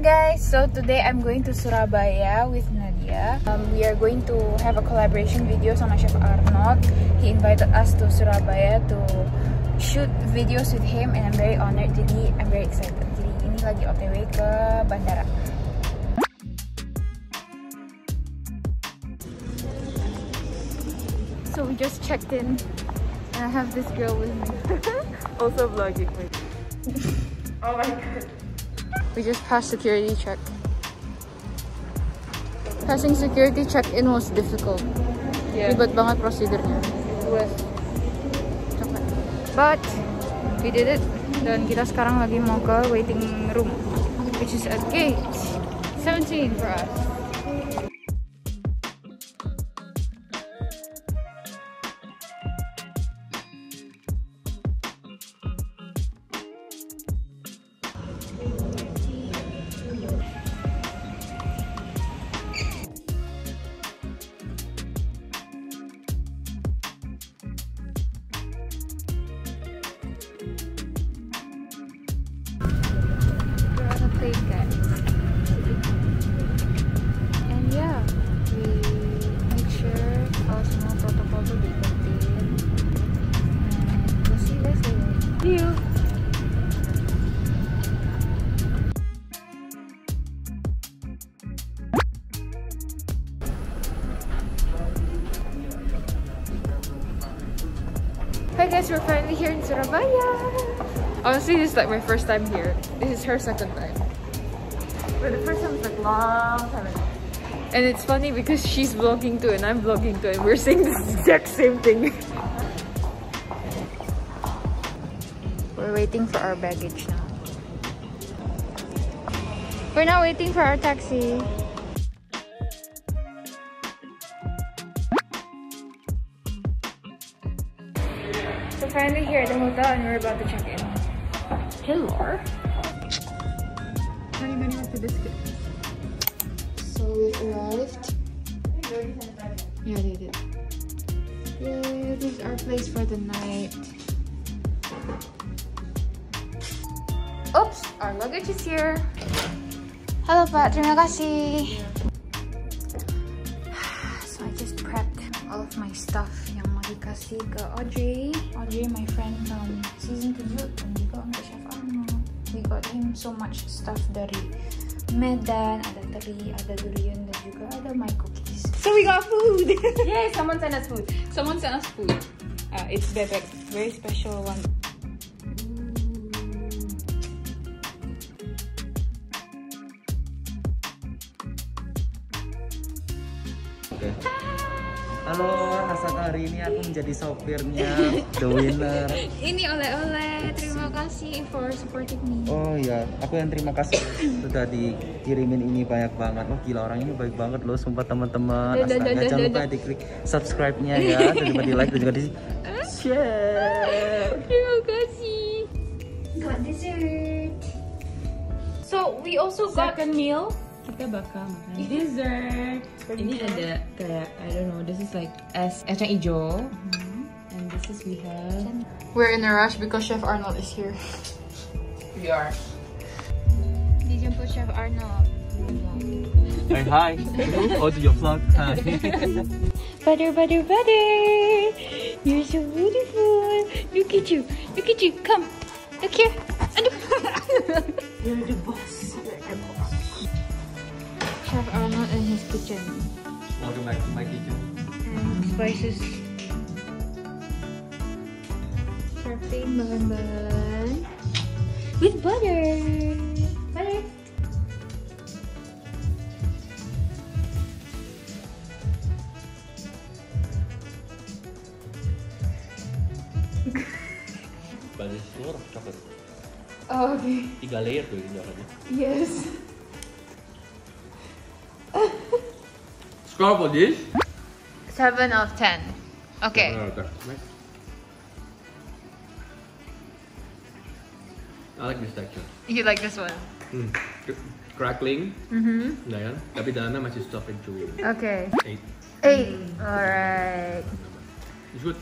guys, so today I'm going to Surabaya with Nadya. We are going to have a collaboration video sama Chef Arnold. He invited us to Surabaya to shoot videos with him and I'm very honored. Jadi I'm very excited. Jadi ini lagi OTW ke bandara. So we just checked in and I have this girl with me. Also vlogging with me. Oh my god. We just passed security check. Passing security check-in was difficult. Yeah. Ribet banget prosedurnya. It was. But we did it. Dan kita sekarang lagi mau ke waiting room, which is at gate 17 for us. And yeah, we make sure all semua protokol tuh diikutin. And we'll see you guys later. See you. Hi guys, we're finally here in Surabaya. Honestly, this is like my first time here. This is her second time. But the first time was like long time ago. And it's funny because she's vlogging too and I'm vlogging too and we're saying the exact same thing. We're waiting for our baggage now. We're now waiting for our taxi. So finally here at the hotel and we're about to check in. Hello. Many of the biscuits. So we've arrived. Yeah, they did. Yeah, this is our place for the night. Oops, our luggage is here. Halo Pak, terima kasih. So I just prepped all of my stuff yang mau dikasih ke Audrey. Audrey, my friend from season 7 dan juga untuk Chef Arnold. We got him so much stuff dari Medan, ada teri, ada durian, dan juga ada my cookies. So we got food! Yay! Someone sent us food. Someone sent us food. It's bebek, very special one. Okay. Halo, Rasanya hari ini aku menjadi sopirnya, the winner. Ini oleh-oleh, terima kasih for supporting me. Oh ya, aku yang terima kasih sudah dikirimin ini banyak banget. Oh gila, orang ini baik banget loh, sumpah teman-teman. Astaga, jangan lupa diklik subscribe-nya ya, dan juga di like dan juga di share. Terima kasih. Got dessert. So we also got second meal. Kita bakal makan dessert. Ini ada kayak, I don't know, this is like es kacang hijau. And this is we have. We're in a rush because Chef Arnold is here. We are. Dijemput Chef Arnold. Hey, hi. How do you vlog? Hi. Butter, butter, butter. You're so beautiful. Look at you. Look at you. Come. Look here. Aduh. You're the boss. Chef Arnold in his kitchen. Welcome back to my kitchen. And spices. Prepping bahan-bahan with butter. Butter. Basis telur coklat. Oh, okay. 3 layer tuh ini jalannya. Yes. Score for this? 7 out of 10. Okay. Okay. Next. I like this texture. You like this one? Crackling. Nah kan? Tapi dalamnya masih soft and chewy. Okay. 8. 8. Alright. It's good.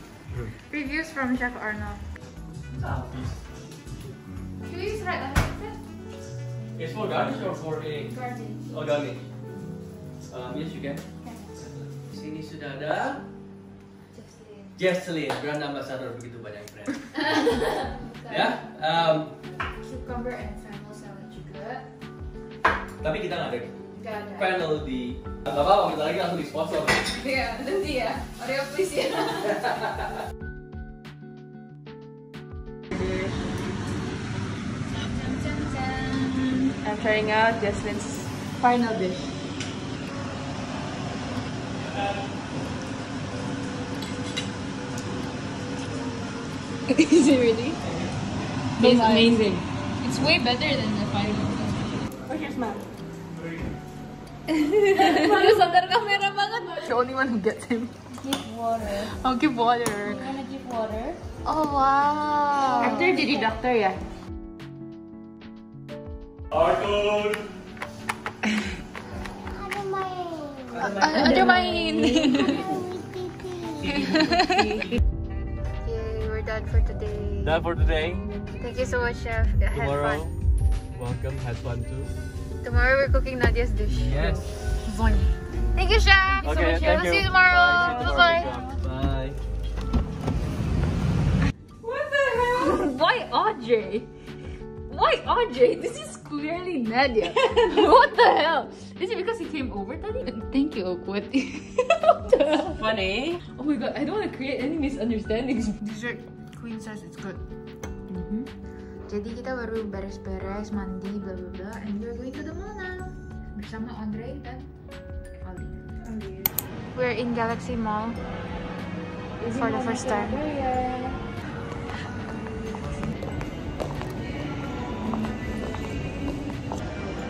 Reviews from Chef Arnold. Can we just write that? It's for garnish or for a? Garnish. Oh, garnish. Yes, you can. Sini sudah ada Jesselyn, brand ambassador begitu banyak friend. Ya, Cucumber and fennel salad juga. tapi kita nggak ada Gak ada. panel di. Nggak apa-apa, kita lagi langsung di sponsor. Iya, nanti ya. Oreo please ya. I'm trying out Jesselyn's final dish. Is it really? It's amazing. It's way better than the final. Where's your smile? Malu sadar kamera banget. The only one who gets him. Give water. I'll give water. You wanna give water? Oh wow. After jadi doctor ya? Arnold. Ada main. Yay, we're done for today. Done for today. Thank you so much, chef. Have Tomorrow, fun. welcome. Have fun too. Tomorrow we're cooking Nadya's dish. Yes. Fun. Thank you, chef. Okay, We'll thank see you you. tomorrow. Bye. Bye. Bye. What the hell? Why Audrey? Why Audrey? This is clearly Nadya. What the hell? Is it because he came over, Tadi? Thank you, Okwet. What the hell? Funny. Oh my god, I don't want to create any misunderstandings. Dessert queen size, it's good. Jadi kita baru beres-beres, mandi, bla bla bla, and we're going to the mall now bersama Audrey dan Olivia. We're in Galaxy Mall for the first time.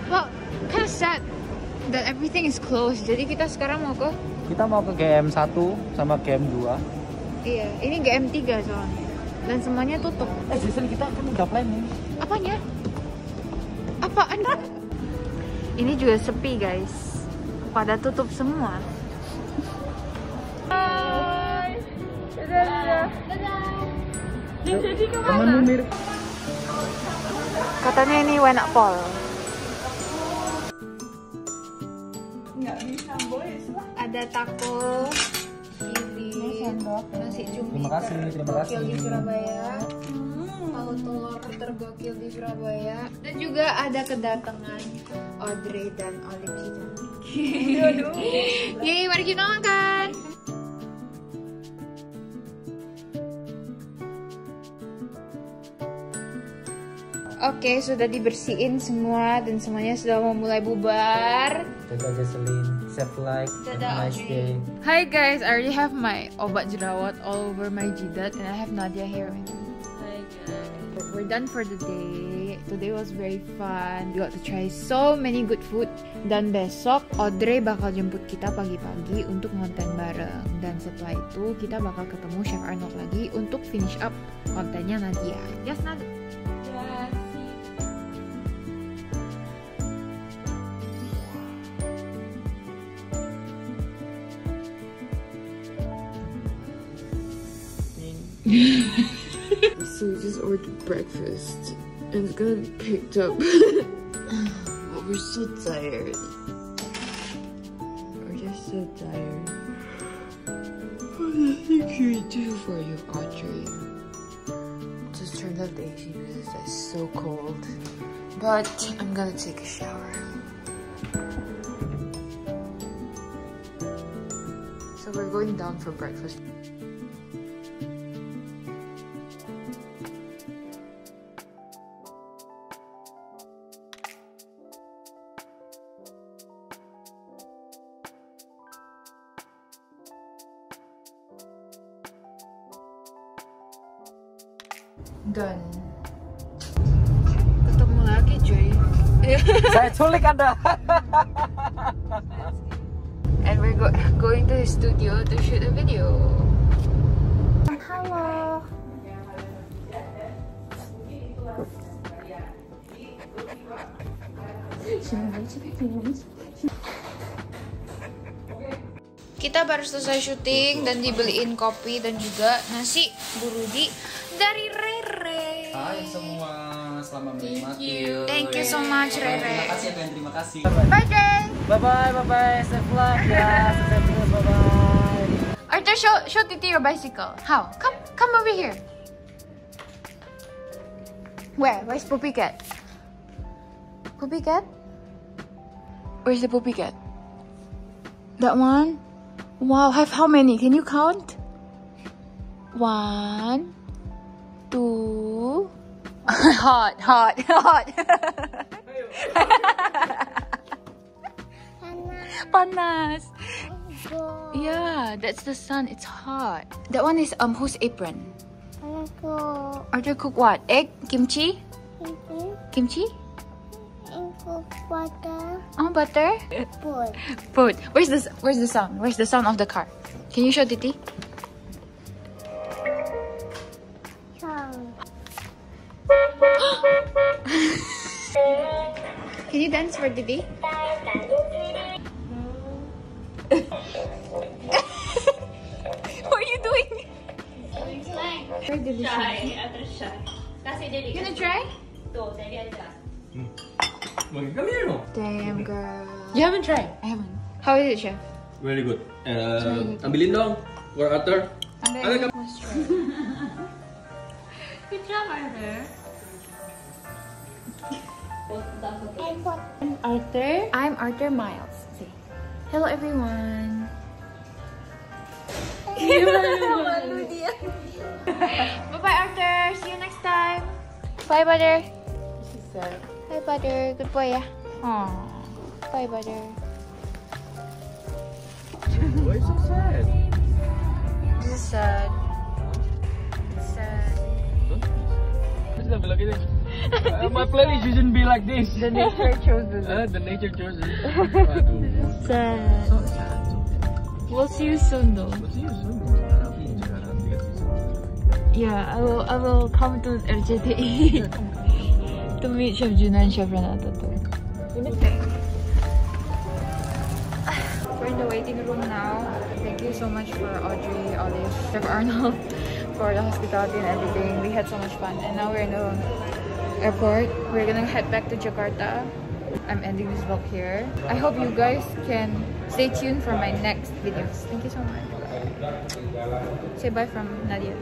Well, kind of sad that everything is closed. Jadi kita sekarang mau ke? Kita mau ke GM 1 sama GM 2. Iya, ini GM 3 soalnya. Dan semuanya tutup. Jesselyn, kita kan udah planning. Apanya? Apaan? Ini juga sepi guys. Pada tutup semua. Hai. Dadah. Jadi Temenmu mirip. Katanya ini enak pol. nggak bisa, boys lah. Ada taco, chili, nasi cumi Terima kasih. tergokil di Surabaya. Tahu telur tergokil di Surabaya. Dan juga ada kedatangan Audrey dan Olivia. Yeay, mari kita makan. Oke, sudah dibersihin semua dan semuanya sudah mau mulai bubar. Dadah Jesselyn, safe life, have a nice day. Hi guys, I already have my obat jerawat all over my jidat and I have Nadya here with me. Hi guys. We're done for the day. Today was very fun. We got to try so many good food. Dan besok Audrey bakal jemput kita pagi-pagi untuk ngonten bareng. Dan setelah itu kita bakal ketemu Chef Arnold lagi untuk finish up kontennya Nadya. Yes, Nadya. So we just ordered breakfast and it's gonna be picked up. But we're so tired. We're just so tired. What can we do for you, Audrey? Just turned off the AC because it's so cold. But I'm gonna take a shower. So we're going down for breakfast. Done. Ketemu lagi cuy. Saya culik Anda. And we're going to his studio to shoot a video. Halo. Kita baru selesai syuting dan dibeliin kopi dan juga nasi Bu Rudi dari Rere. Hai semua, selama menikmati. Thank you so much, Rere. Terima kasih Ben, terima kasih. Bye, Jay. Bye. Setelah ya, sukses terus. Bye. Arthur, show Titi your bicycle. How? Come over here. Where's Poopy Cat? Poopy Cat? Where's the Poopy Cat? That one? Wow, have how many? Can you count? 1, 2. Hot. Panas. Yeah, that's the sun. It's hot. That one is whose apron? Arthur cook what? Egg? Kimchi? Kimchi? Butter. Oh, butter? Food. Where's the sound? Where's the sound of the car? Can you show Titi? Can you dance for Titi? What are you doing? Where did you Shy, atau shy. Kasih dia You gonna try? Tuh, tadi aja. Come here, no? Damn, girl. You haven't tried? I haven't. How is it, chef? Very good. Ambilin dong, for Arthur. Ada kamu. Let's try. Good job, Arthur. Arthur? I'm Arthur Miles. Say, hello everyone. Bye-bye, Arthur. See you next time. Bye, Butter. Bye, Butter. Good boy, yeah? Aww. Bye, Butter. Why so sad? This is sad. It's sad. Look at it. My playlist shouldn't be like this. The nature chose this. The nature chose it. Sad. So sad. We'll see you soon, though. See you soon. Yeah, I will come to RJTE to meet Chef Juna and Chef Renato too. We're in the waiting room now. Thank you so much for Audrey, Olive, Chef Arnold for the hospitality and everything. We had so much fun, and now we're in the airport. We're gonna head back to Jakarta. I'm ending this vlog here. I hope you guys can stay tuned for my next videos. Thank you so much. Say bye from Nadya.